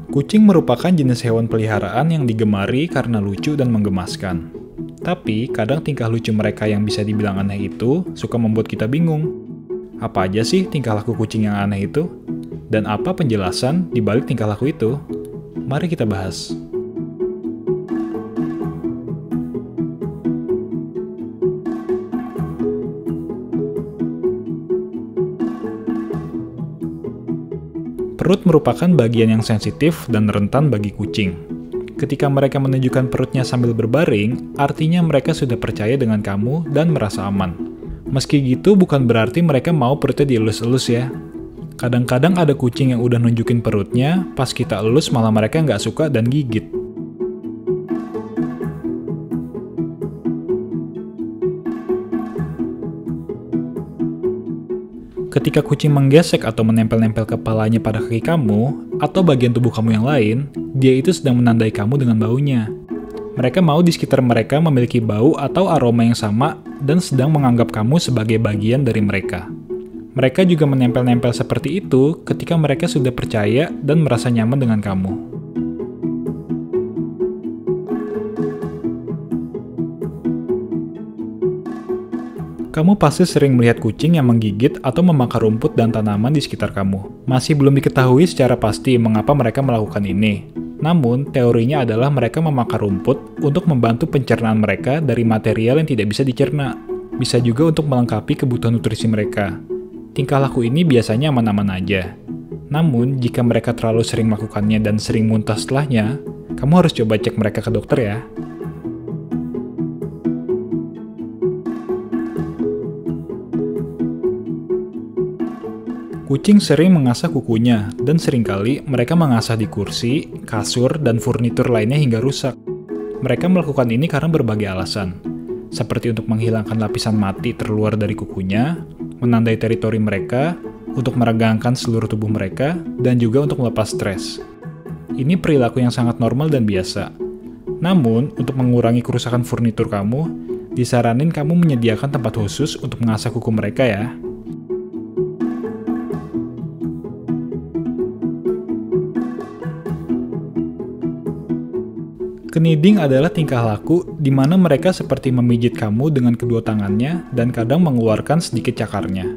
Kucing merupakan jenis hewan peliharaan yang digemari karena lucu dan menggemaskan. Tapi, kadang tingkah lucu mereka yang bisa dibilang aneh itu suka membuat kita bingung. Apa aja sih tingkah laku kucing yang aneh itu? Dan apa penjelasan di balik tingkah laku itu? Mari kita bahas. Perut merupakan bagian yang sensitif dan rentan bagi kucing. Ketika mereka menunjukkan perutnya sambil berbaring, artinya mereka sudah percaya dengan kamu dan merasa aman. Meski gitu, bukan berarti mereka mau perutnya dielus-elus ya. Kadang-kadang ada kucing yang udah nunjukin perutnya, pas kita elus malah mereka nggak suka dan gigit. Ketika kucing menggesek atau menempel-nempel kepalanya pada kaki kamu, atau bagian tubuh kamu yang lain, dia itu sedang menandai kamu dengan baunya. Mereka mau di sekitar mereka memiliki bau atau aroma yang sama dan sedang menganggap kamu sebagai bagian dari mereka. Mereka juga menempel-nempel seperti itu ketika mereka sudah percaya dan merasa nyaman dengan kamu. Kamu pasti sering melihat kucing yang menggigit atau memakan rumput dan tanaman di sekitar kamu. Masih belum diketahui secara pasti mengapa mereka melakukan ini. Namun, teorinya adalah mereka memakan rumput untuk membantu pencernaan mereka dari material yang tidak bisa dicerna. Bisa juga untuk melengkapi kebutuhan nutrisi mereka. Tingkah laku ini biasanya aman-aman aja. Namun, jika mereka terlalu sering melakukannya dan sering muntah setelahnya, kamu harus coba cek mereka ke dokter ya. Kucing sering mengasah kukunya, dan seringkali mereka mengasah di kursi, kasur, dan furnitur lainnya hingga rusak. Mereka melakukan ini karena berbagai alasan, seperti untuk menghilangkan lapisan mati terluar dari kukunya, menandai teritori mereka, untuk meregangkan seluruh tubuh mereka, dan juga untuk melepas stres. Ini perilaku yang sangat normal dan biasa. Namun, untuk mengurangi kerusakan furnitur kamu, disaranin kamu menyediakan tempat khusus untuk mengasah kuku mereka ya. Kniding adalah tingkah laku di mana mereka seperti memijit kamu dengan kedua tangannya dan kadang mengeluarkan sedikit cakarnya.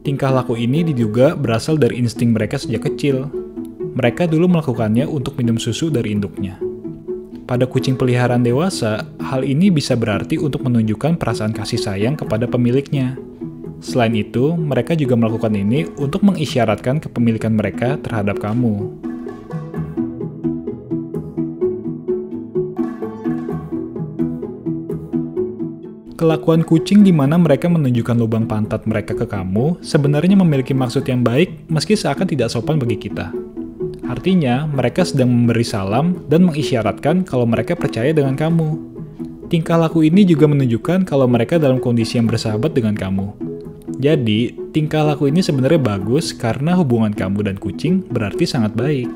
Tingkah laku ini diduga berasal dari insting mereka sejak kecil. Mereka dulu melakukannya untuk minum susu dari induknya. Pada kucing peliharaan dewasa, hal ini bisa berarti untuk menunjukkan perasaan kasih sayang kepada pemiliknya. Selain itu, mereka juga melakukan ini untuk mengisyaratkan kepemilikan mereka terhadap kamu. Kelakuan kucing di mana mereka menunjukkan lubang pantat mereka ke kamu sebenarnya memiliki maksud yang baik meski seakan tidak sopan bagi kita. Artinya, mereka sedang memberi salam dan mengisyaratkan kalau mereka percaya dengan kamu. Tingkah laku ini juga menunjukkan kalau mereka dalam kondisi yang bersahabat dengan kamu. Jadi, tingkah laku ini sebenarnya bagus karena hubungan kamu dan kucing berarti sangat baik.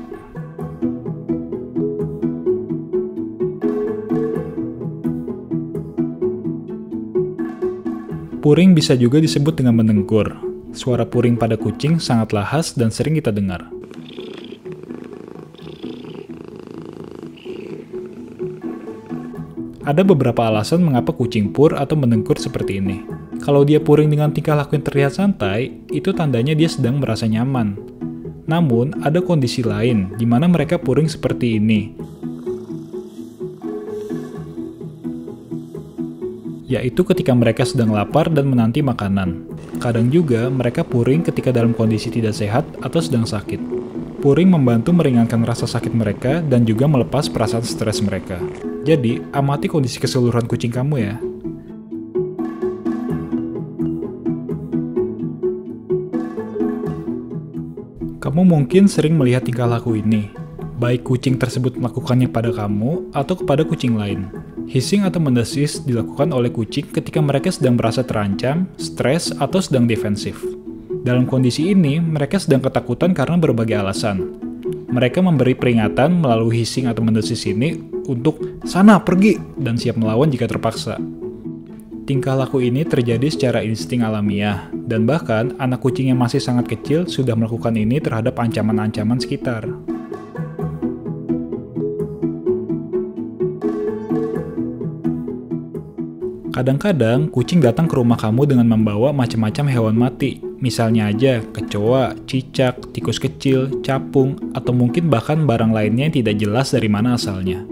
Puring bisa juga disebut dengan mendengkur. Suara puring pada kucing sangatlah khas dan sering kita dengar. Ada beberapa alasan mengapa kucing pur atau mendengkur seperti ini. Kalau dia puring dengan tingkah laku yang terlihat santai, itu tandanya dia sedang merasa nyaman. Namun, ada kondisi lain di mana mereka puring seperti ini, yaitu ketika mereka sedang lapar dan menanti makanan. Kadang juga mereka puring ketika dalam kondisi tidak sehat atau sedang sakit. Puring membantu meringankan rasa sakit mereka dan juga melepas perasaan stres mereka. Jadi, amati kondisi keseluruhan kucing kamu ya. Kamu mungkin sering melihat tingkah laku ini, baik kucing tersebut melakukannya pada kamu atau kepada kucing lain. Hissing atau mendesis dilakukan oleh kucing ketika mereka sedang merasa terancam, stres, atau sedang defensif. Dalam kondisi ini, mereka sedang ketakutan karena berbagai alasan. Mereka memberi peringatan melalui hissing atau mendesis ini untuk "sana, pergi!" dan siap melawan jika terpaksa. Tingkah laku ini terjadi secara insting alamiah, dan bahkan anak kucing yang masih sangat kecil sudah melakukan ini terhadap ancaman-ancaman sekitar. Kadang-kadang, kucing datang ke rumah kamu dengan membawa macam-macam hewan mati. Misalnya aja, kecoa, cicak, tikus kecil, capung, atau mungkin bahkan barang lainnya yang tidak jelas dari mana asalnya.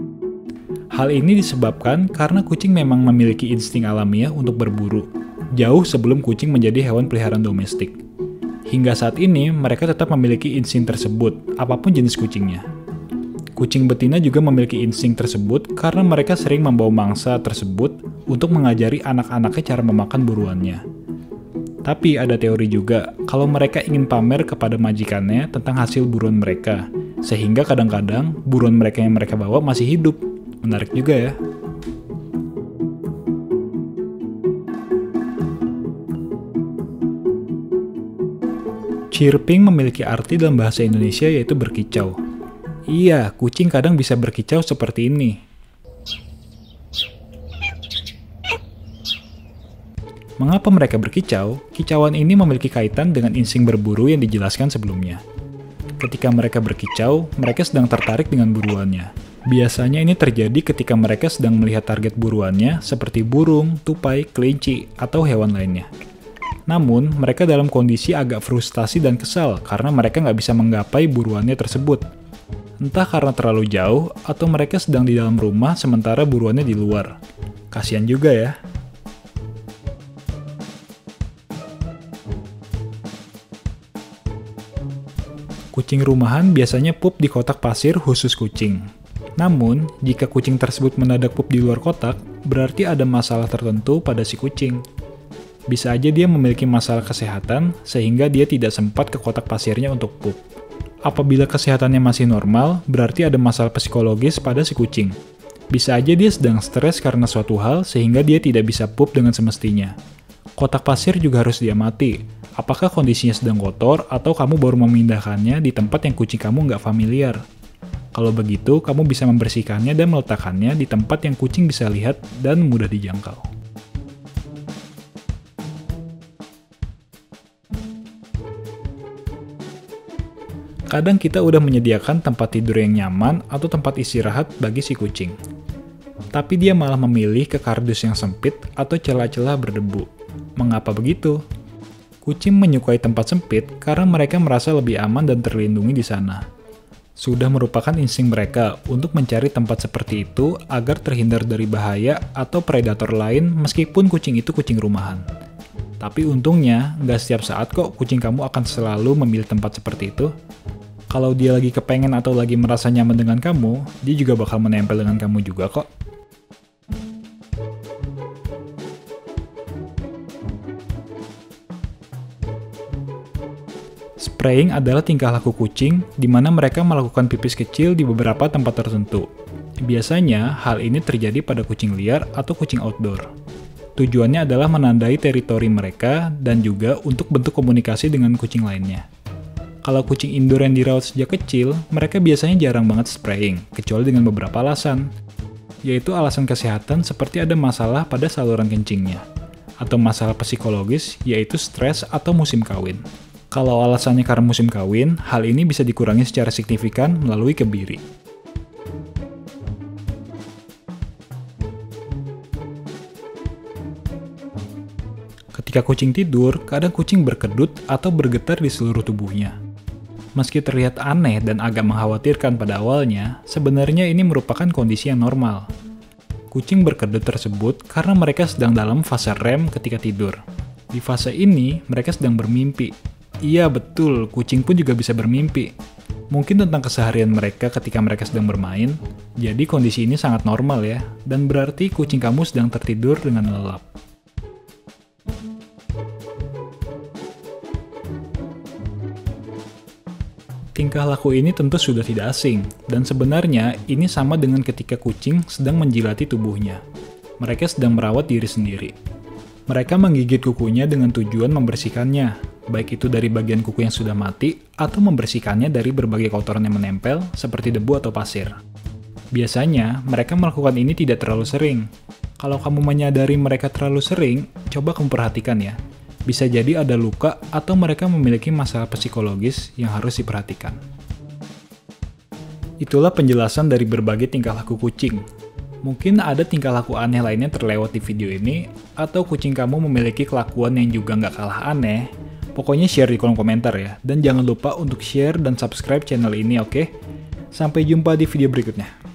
Hal ini disebabkan karena kucing memang memiliki insting alamiah untuk berburu, jauh sebelum kucing menjadi hewan peliharaan domestik. Hingga saat ini, mereka tetap memiliki insting tersebut, apapun jenis kucingnya. Kucing betina juga memiliki insting tersebut karena mereka sering membawa mangsa tersebut untuk mengajari anak-anaknya cara memakan buruannya. Tapi ada teori juga kalau mereka ingin pamer kepada majikannya tentang hasil buruan mereka, sehingga kadang-kadang buruan mereka yang mereka bawa masih hidup. Menarik juga ya. Chirping memiliki arti dalam bahasa Indonesia yaitu berkicau. Iya, kucing kadang bisa berkicau seperti ini. Mengapa mereka berkicau? Kicauan ini memiliki kaitan dengan insting berburu yang dijelaskan sebelumnya. Ketika mereka berkicau, mereka sedang tertarik dengan buruannya. Biasanya ini terjadi ketika mereka sedang melihat target buruannya seperti burung, tupai, kelinci, atau hewan lainnya. Namun, mereka dalam kondisi agak frustasi dan kesal karena mereka nggak bisa menggapai buruannya tersebut. Entah karena terlalu jauh, atau mereka sedang di dalam rumah sementara buruannya di luar. Kasian juga ya. Kucing rumahan biasanya pup di kotak pasir khusus kucing. Namun, jika kucing tersebut mendadak pup di luar kotak, berarti ada masalah tertentu pada si kucing. Bisa aja dia memiliki masalah kesehatan, sehingga dia tidak sempat ke kotak pasirnya untuk pup. Apabila kesehatannya masih normal, berarti ada masalah psikologis pada si kucing. Bisa aja dia sedang stres karena suatu hal sehingga dia tidak bisa pup dengan semestinya. Kotak pasir juga harus diamati. Apakah kondisinya sedang kotor atau kamu baru memindahkannya di tempat yang kucing kamu nggak familiar? Kalau begitu, kamu bisa membersihkannya dan meletakkannya di tempat yang kucing bisa lihat dan mudah dijangkau. Kadang kita udah menyediakan tempat tidur yang nyaman atau tempat istirahat bagi si kucing. Tapi dia malah memilih ke kardus yang sempit atau celah-celah berdebu. Mengapa begitu? Kucing menyukai tempat sempit karena mereka merasa lebih aman dan terlindungi di sana. Sudah merupakan insting mereka untuk mencari tempat seperti itu agar terhindar dari bahaya atau predator lain meskipun kucing itu kucing rumahan. Tapi untungnya, nggak setiap saat kok kucing kamu akan selalu memilih tempat seperti itu. Kalau dia lagi kepengen atau lagi merasa nyaman dengan kamu, dia juga bakal menempel dengan kamu juga kok. Spraying adalah tingkah laku kucing di mana mereka melakukan pipis kecil di beberapa tempat tertentu. Biasanya, hal ini terjadi pada kucing liar atau kucing outdoor. Tujuannya adalah menandai teritori mereka dan juga untuk bentuk komunikasi dengan kucing lainnya. Kalau kucing indoor yang dirawat sejak kecil, mereka biasanya jarang banget spraying, kecuali dengan beberapa alasan. Yaitu alasan kesehatan seperti ada masalah pada saluran kencingnya. Atau masalah psikologis, yaitu stres atau musim kawin. Kalau alasannya karena musim kawin, hal ini bisa dikurangi secara signifikan melalui kebiri. Ketika kucing tidur, kadang kucing berkedut atau bergetar di seluruh tubuhnya. Meski terlihat aneh dan agak mengkhawatirkan pada awalnya, sebenarnya ini merupakan kondisi yang normal. Kucing berkedut tersebut karena mereka sedang dalam fase REM ketika tidur. Di fase ini, mereka sedang bermimpi. Iya betul, kucing pun juga bisa bermimpi. Mungkin tentang keseharian mereka ketika mereka sedang bermain, jadi kondisi ini sangat normal ya, dan berarti kucing kamu sedang tertidur dengan lelap. Tingkah laku ini tentu sudah tidak asing, dan sebenarnya ini sama dengan ketika kucing sedang menjilati tubuhnya. Mereka sedang merawat diri sendiri. Mereka menggigit kukunya dengan tujuan membersihkannya, baik itu dari bagian kuku yang sudah mati, atau membersihkannya dari berbagai kotoran yang menempel, seperti debu atau pasir. Biasanya, mereka melakukan ini tidak terlalu sering. Kalau kamu menyadari mereka terlalu sering, coba kamu perhatikan ya. Bisa jadi ada luka atau mereka memiliki masalah psikologis yang harus diperhatikan. Itulah penjelasan dari berbagai tingkah laku kucing. Mungkin ada tingkah laku aneh lainnya terlewat di video ini, atau kucing kamu memiliki kelakuan yang juga nggak kalah aneh. Pokoknya share di kolom komentar ya, dan jangan lupa untuk share dan subscribe channel ini, oke? Sampai jumpa di video berikutnya.